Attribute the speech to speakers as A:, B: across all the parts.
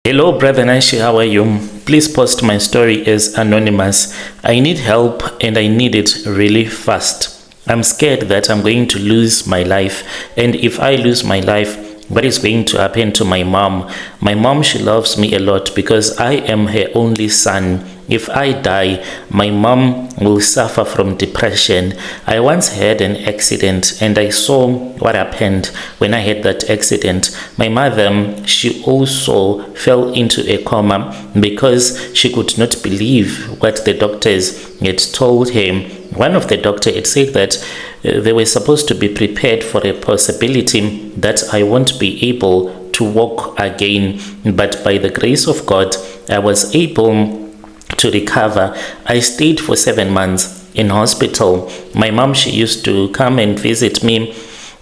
A: Hello, Brother Nashi, how are you? Please post my story as anonymous. I need help and I need it really fast. I'm scared that I'm going to lose my life. And if I lose my life, what is going to happen to my mom? My mom, she loves me a lot because I am her only son. If I die, my mom will suffer from depression. I once had an accident and I saw what happened when I had that accident. My mother, she also fell into a coma because she could not believe what the doctors had told her. One of the doctors had said that they were supposed to be prepared for a possibility that I won't be able to walk again. But by the grace of God, I was able to recover. I stayed for 7 months in hospital. My mom, she used to come and visit me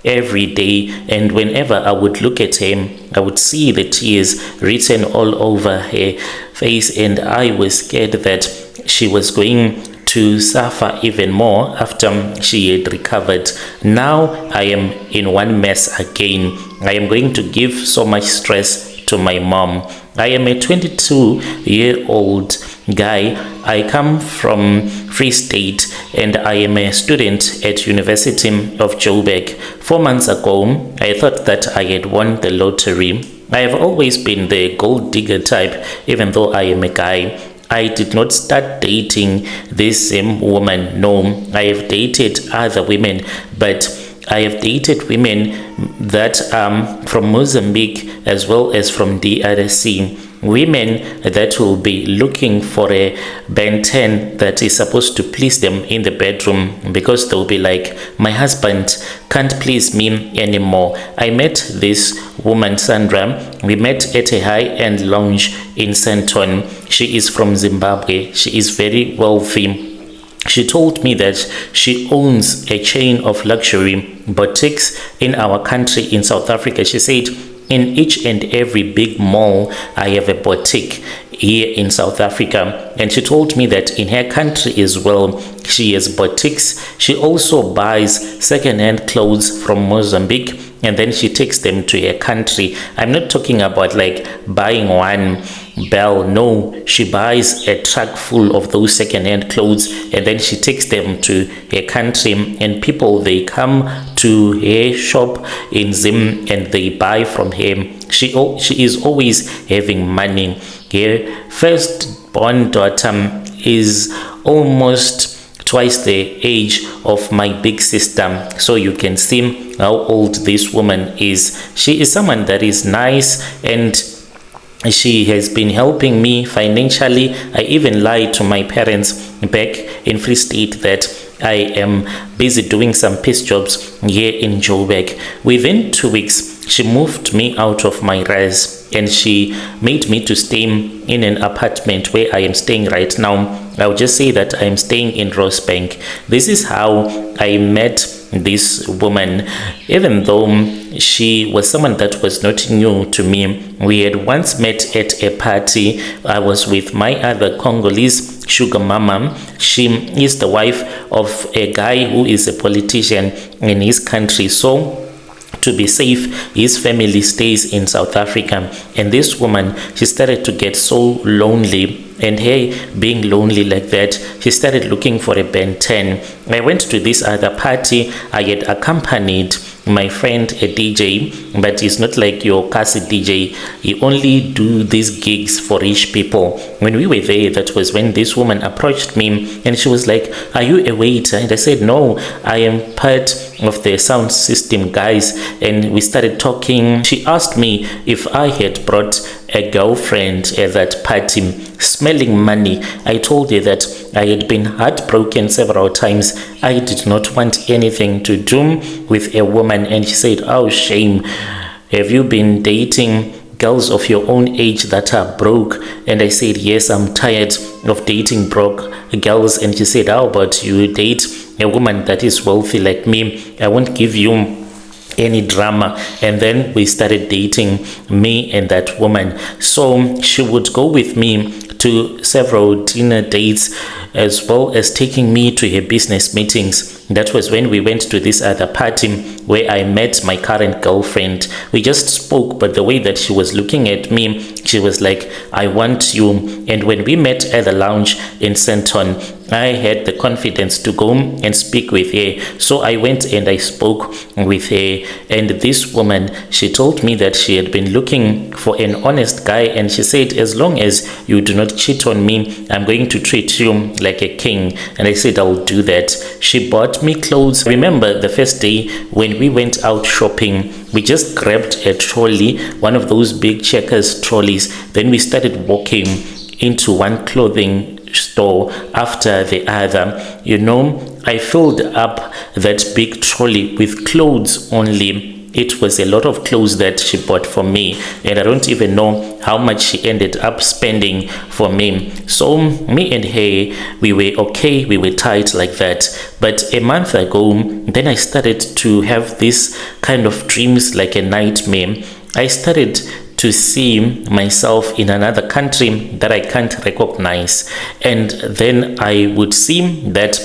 A: every day, and whenever I would look at her, I would see the tears written all over her face, and I was scared that she was going to suffer even more after she had recovered. Now I am in one mess again. I am going to give so much stress to my mom. I am a 22-year-old guy. I come from Free State and I am a student at University of Joburg. 4 months ago, I thought that I had won the lottery. I have always been the gold digger type, even though I am a guy. I did not start dating this same woman. No, I have dated other women, but I have dated women that are from Mozambique as well as from DRC. Women that will be looking for a Ben 10 that is supposed to please them in the bedroom, because they'll be like, my husband can't please me anymore. I met this woman, Sandra. We met at a high-end lounge in Santon. She is from Zimbabwe. She is very wealthy. She told me that she owns a chain of luxury boutiques in our country in South Africa. She said, in each and every big mall, I have a boutique here in South Africa. And she told me that in her country as well, she has boutiques. She also buys second-hand clothes from Mozambique, and then she takes them to her country. I'm not talking about like buying one bell. No, she buys a truck full of those second-hand clothes, and then she takes them to her country, and people, they come to her shop in Zim and they buy from her. She is always having money. Her firstborn daughter is almost twice the age of my big sister, so you can see how old this woman is. She is someone that is nice, and she has been helping me financially. I even lied to my parents back in Free State that I am busy doing some piece jobs here in Joburg. Within 2 weeks, she moved me out of my res and she made me to stay in an apartment where I am staying right now. I'll just say that I'm staying in Rosebank. This is how I met this woman. Even though she was someone that was not new to me, we had once met at a party. I was with my other Congolese sugar mama. She is the wife of a guy who is a politician in his country. So to be safe, his family stays in South Africa. And this woman, she started to get so lonely. And her being lonely like that, she started looking for a Ben 10. I went to this other party. I had accompanied my friend, a DJ, but he's not like your Kasi DJ. He only do these gigs for rich people. When we were there, that was when this woman approached me and she was like, are you a waiter? And I said, no, I am part of the sound system guys. And we started talking. She asked me if I had brought a girlfriend at that party, smelling money. I told her that I had been heartbroken several times. I did not want anything to do with a woman. And she said, oh, shame. Have you been dating girls of your own age that are broke? And I said, yes, I'm tired of dating broke girls. And she said, how about you date a woman that is wealthy like me? I won't give you any drama. And then we started dating, me and that woman. So she would go with me to several dinner dates, as well as taking me to her business meetings. That was when we went to this other party where I met my current girlfriend. We just spoke, but the way that she was looking at me, she was like, I want you. And when we met at the lounge in Senton, I had the confidence to go and speak with her. So I went and I spoke with her. And this woman, she told me that she had been looking for an honest guy. And she said, as long as you do not cheat on me, I'm going to treat you like a king. And I said, I'll do that. She bought me clothes. I remember the first day when we went out shopping, we just grabbed a trolley, one of those big Checkers trolleys. Then we started walking into one clothing store after the other. I filled up that big trolley with clothes only. It was a lot of clothes that she bought for me, and I don't even know how much she ended up spending for me. So me and her, we were okay, we were tight like that. But a month ago, then I started to have this kind of dreams, like a nightmare. I started to see myself in another country that I can't recognize, and then I would see that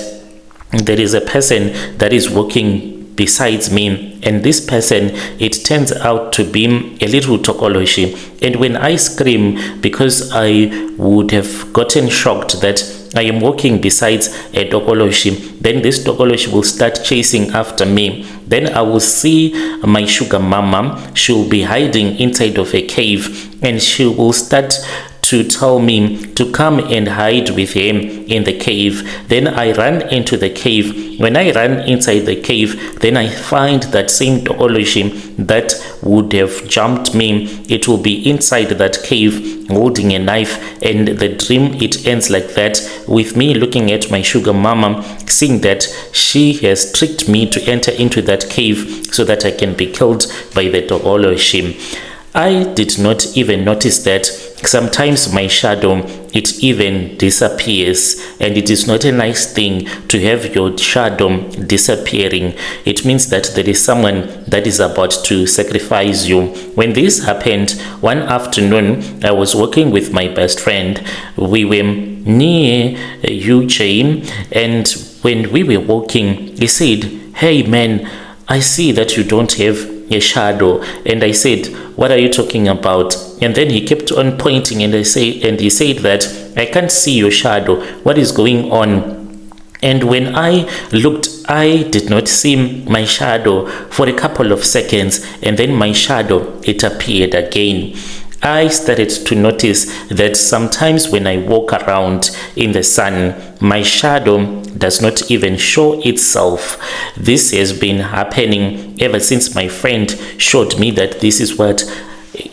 A: there is a person that is walking besides me, and this person, it turns out to be a little Tokoloshe. And when I scream, because I would have gotten shocked that I am walking besides a Tokoloshe, then this Tokoloshe will start chasing after me. Then I will see my sugar mama. She'll be hiding inside of a cave, and she will start to tell me to come and hide with him in the cave. Then I run into the cave. When I run inside the cave, then I find that same Tokoloshe that would have jumped me. It will be inside that cave holding a knife, and the dream, it ends like that, with me looking at my sugar mama, seeing that she has tricked me to enter into that cave so that I can be killed by the Tokoloshe. I did not even notice that sometimes my shadow, it even disappears, and it is not a nice thing to have your shadow disappearing. It means that there is someone that is about to sacrifice you. When this happened one afternoon, I was walking with my best friend. We were near UJ, and when we were walking, he said, "Hey man, I see that you don't have a shadow." And I said, "What are you talking about?" And then he kept on pointing, and he said that, "I can't see your shadow. What is going on?" And when I looked, I did not see my shadow for a couple of seconds, and then my shadow, it appeared again. I started to notice that sometimes when I walk around in the sun, my shadow does not even show itself. This has been happening ever since my friend showed me that this is what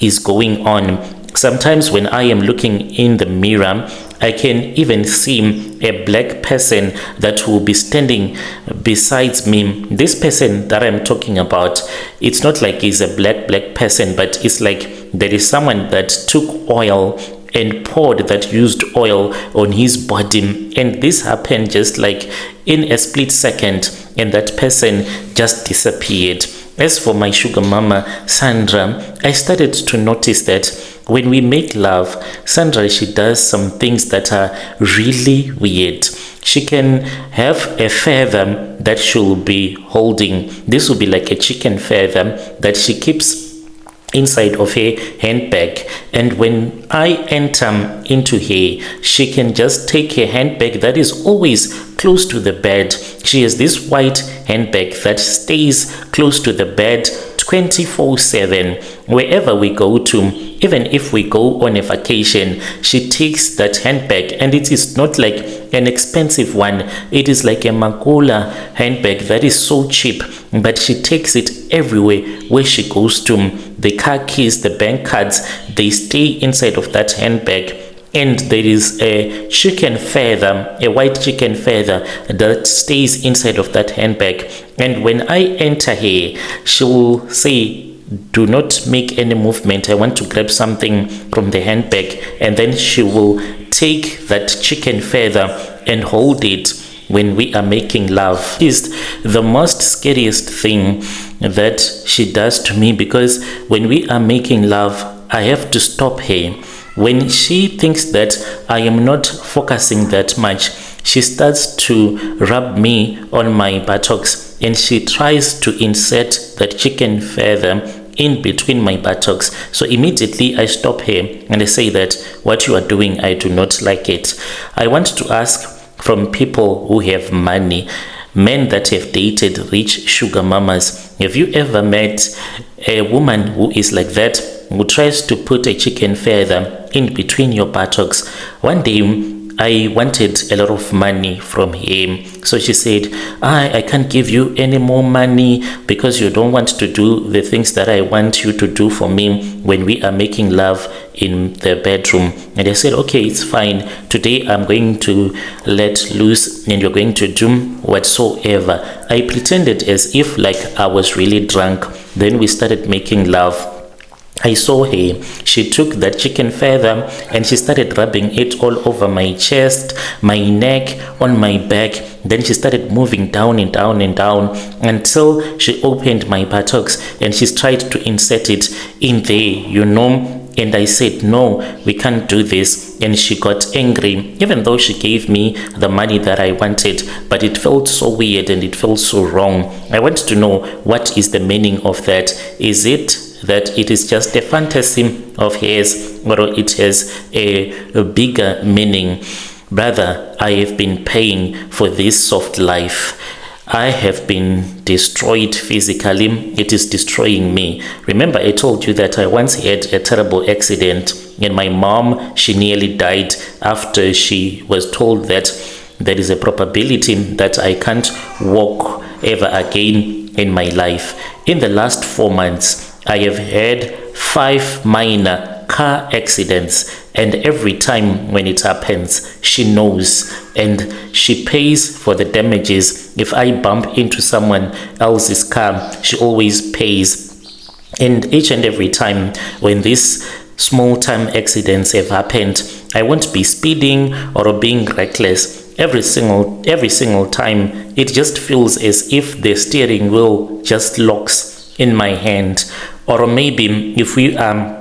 A: is going on. Sometimes when I am looking in the mirror, I can even see a black person that will be standing besides me. This person that I'm talking about, it's not like he's a black person, but it's like there is someone that took oil and poured that used oil on his body, and this happened just like in a split second, and that person just disappeared. As for my sugar mama, Sandra, I started to notice that when we make love, Sandra, she does some things that are really weird. She can have a feather that she'll be holding. This will be like a chicken feather that she keeps inside of her handbag, and when I enter into her, she can just take her handbag that is always close to the bed. She has this white handbag that stays close to the bed 24/7 wherever we go to. Even if we go on a vacation, she takes that handbag, and it is not like an expensive one. It is like a Makula handbag that is so cheap, but she takes it everywhere where she goes to. The car keys, the bank cards, they stay inside of that handbag. And there is a chicken feather, a white chicken feather that stays inside of that handbag. And when I enter here, she will say, "Do not make any movement. I want to grab something from the handbag." And then she will take that chicken feather and hold it when we are making love. It is the most scariest thing that she does to me, because when we are making love, I have to stop her. When she thinks that I am not focusing that much, she starts to rub me on my buttocks, and she tries to insert that chicken feather in between my buttocks. So immediately I stop her and I say that what you are doing, I do not like it. I want to ask from people who have money, men that have dated rich sugar mamas, have you ever met a woman who is like that, who tries to put a chicken feather in between your buttocks? One day I wanted a lot of money from him, so she said, I can't give you any more money because you don't want to do the things that I want you to do for me when we are making love in the bedroom. And I said, okay, it's fine. Today I'm going to let loose and you're going to do whatsoever. I pretended as if like I was really drunk. Then we started making love. I saw her. She took that chicken feather and she started rubbing it all over my chest, my neck, on my back. Then she started moving down and down and down until she opened my buttocks and she tried to insert it in there, And I said, no, we can't do this. And she got angry, even though she gave me the money that I wanted. But it felt so weird and it felt so wrong. I want to know, what is the meaning of that? Is it that it is just a fantasy of hers, or it has a bigger meaning? Brother, I have been paying for this soft life. I have been destroyed physically. It is destroying me. Remember, I told you that I once had a terrible accident, and my mom, she nearly died after she was told that there is a probability that I can't walk ever again in my life. In the last 4 months, I have had 5 minor car accidents, and every time when it happens, she knows and she pays for the damages. If I bump into someone else's car, she always pays. And each and every time when these small time accidents have happened, I won't be speeding or being reckless. Every single time, it just feels as if the steering wheel just locks in my hand. Or maybe if we are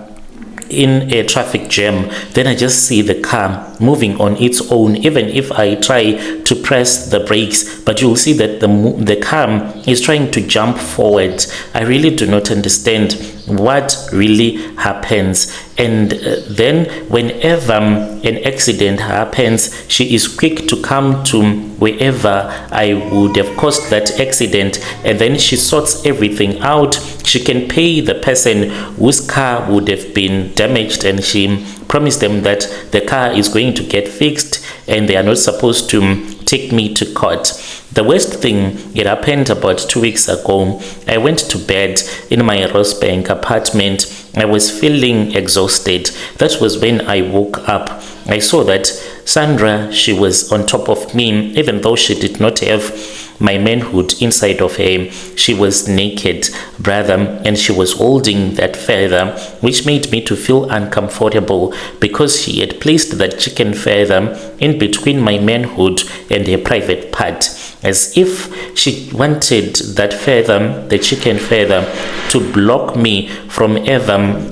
A: in a traffic jam, then I just see the car moving on its own, even if I try to press the brakes, but you'll see that the car is trying to jump forward. I really do not understand what really happens. And then whenever an accident happens, she is quick to come to wherever I would have caused that accident, and then she sorts everything out. She can pay the person whose car would have been damaged, and she promised them that the car is going to get fixed and they are not supposed to take me to court. The worst thing, it happened about 2 weeks ago. I went to bed in my Rosebank apartment. I was feeling exhausted. That was when I woke up. I saw that Sandra, she was on top of me, even though she did not have my manhood inside of her. She was naked, brother, and she was holding that feather, which made me to feel uncomfortable because she had placed that chicken feather in between my manhood and her private part, as if she wanted that feather, the chicken feather, to block me from ever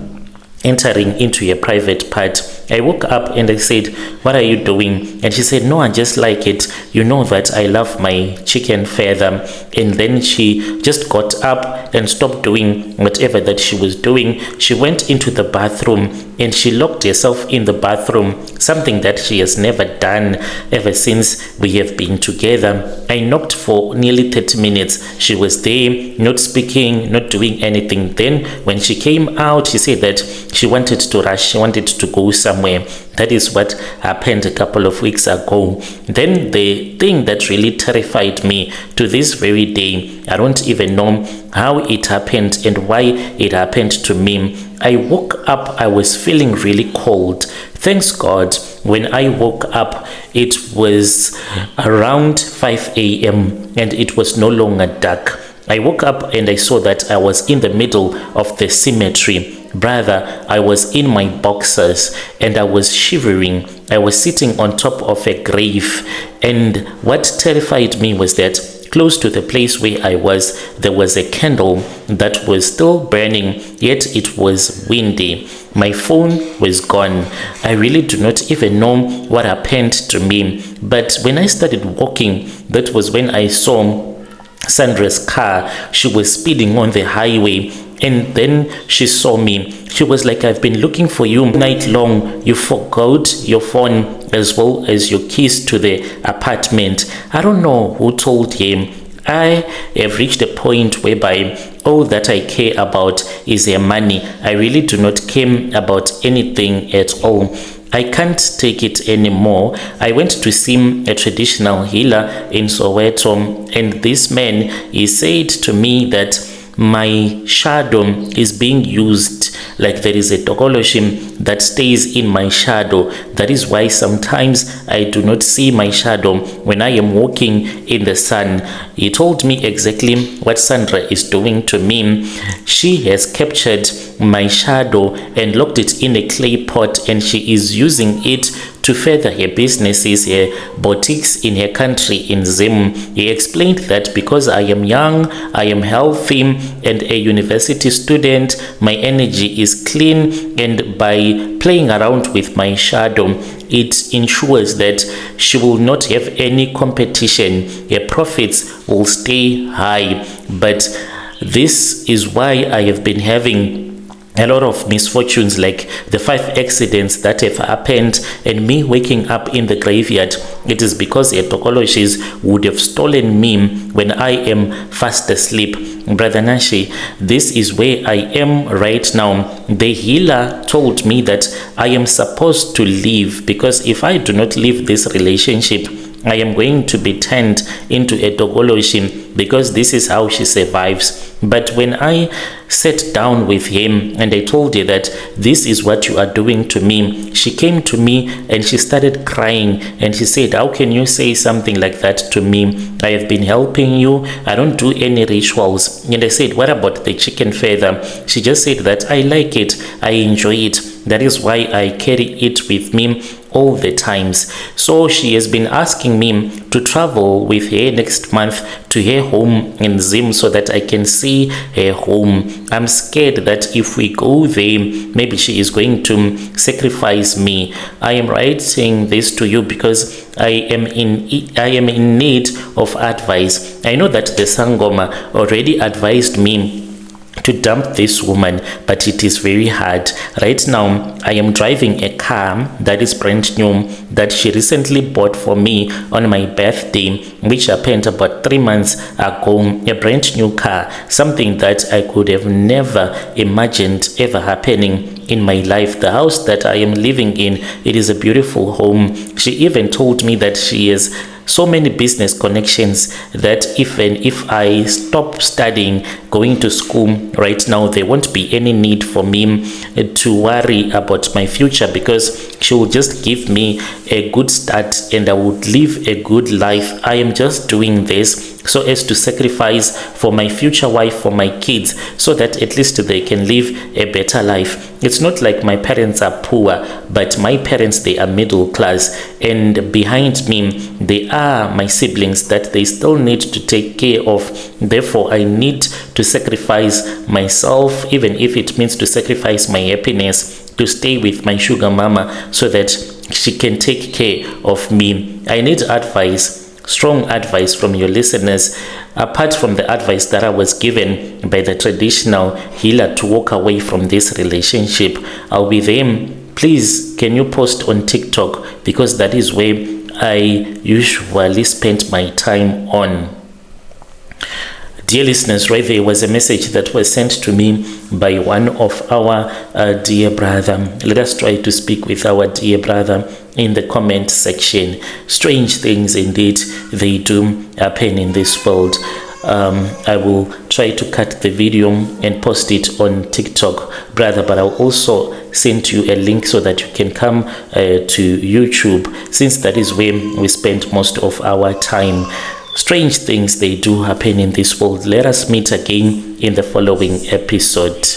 A: entering into a private part. I woke up and I said, what are you doing? And she said, no, I just like it. You know that I love my chicken feather. And then she just got up and stopped doing whatever that she was doing. She went into the bathroom and she locked herself in the bathroom, something that she has never done ever since we have been together. I knocked for nearly 30 minutes. She was there, not speaking, not doing anything. Then when she came out, she said that she wanted to rush, she wanted to go somewhere. That is what happened a couple of weeks ago. Then the thing that really terrified me to this very day, I don't even know how it happened and why it happened to me. I woke up, I was feeling really cold. Thanks God, when I woke up, it was around 5 a.m. and it was no longer dark. I woke up and I saw that I was in the middle of the cemetery. Brother, I was in my boxers and I was shivering. I was sitting on top of a grave, and what terrified me was that close to the place where I was, there was a candle that was still burning, yet it was windy. My phone was gone. I really do not even know what happened to me. But when I started walking, that was when I saw Sandra's car. She was speeding on the highway, and then she saw me. She was like, I've been looking for you night long. You forgot your phone as well as your keys to the apartment. I don't know who told him. I have reached a point whereby all that I care about is her money. I really do not care about anything at all. I can't take it anymore. I went to see a traditional healer in Soweto, and this man, he said to me that my shadow is being used, like there is a Tokoloshe that stays in my shadow. That is why sometimes I do not see my shadow when I am walking in the sun. He told me exactly what Sandra is doing to me. She has captured my shadow and locked it in a clay pot, and she is using it to further her businesses, her boutiques in her country in Zim. He explained that because I am young, I am healthy, and a university student, my energy is clean, and by playing around with my shadow, it ensures that she will not have any competition. Her profits will stay high. But this is why I have been having a lot of misfortunes, like the 5 accidents that have happened, and me waking up in the graveyard. It is because a Tokoloshes would have stolen me when I am fast asleep. Brother Nashi, this is where I am right now. The healer told me that I am supposed to leave, because if I do not leave this relationship, I am going to be turned into a Tokoloshe, because this is how she survives. But when I sat down with him and I told her that this is what you are doing to me, she came to me and she started crying, and she said, how can you say something like that to me? I have been helping you. I don't do any rituals. And I said, what about the chicken feather? She just said that I like it. I enjoy it. That is why I carry it with me all the times. So she has been asking me to travel with her next month to her home in Zim so that I can see her home. I'm scared that if we go there, maybe she is going to sacrifice me. I am writing this to you because I am in need of advice. I know that the Sangoma already advised me to dump this woman, but it is very hard. Right now, I am driving a car that is brand new that she recently bought for me on my birthday, which happened about 3 months ago. A brand new car, something that I could have never imagined ever happening in my life. The house that I am living in, it is a beautiful home. She even told me that she has so many business connections that even if I stop studying, going to school right now, there won't be any need for me to worry about my future, because she will just give me a good start and I would live a good life. I am just doing this so as to sacrifice for my future wife, for my kids, so that at least they can live a better life. It's not like my parents are poor, but my parents, they are middle class, and behind me they are my siblings that they still need to take care of. Therefore, I need to sacrifice myself, even if it means to sacrifice my happiness, to stay with my sugar mama so that she can take care of me. I need advice, strong advice from your listeners, apart from the advice that I was given by the traditional healer to walk away from this relationship. I'll be there. Please, can you post on TikTok, because that is where I usually spend my time on. Dear listeners, right there was a message that was sent to me by one of our dear brother. Let us try to speak with our dear brother in the comment section. Strange things indeed, they do happen in this world. I will try to cut the video and post it on TikTok, brother, but I'll also send you a link so that you can come to YouTube, since that is where we spend most of our time. Strange things, they do happen in this world. Let us meet again in the following episode.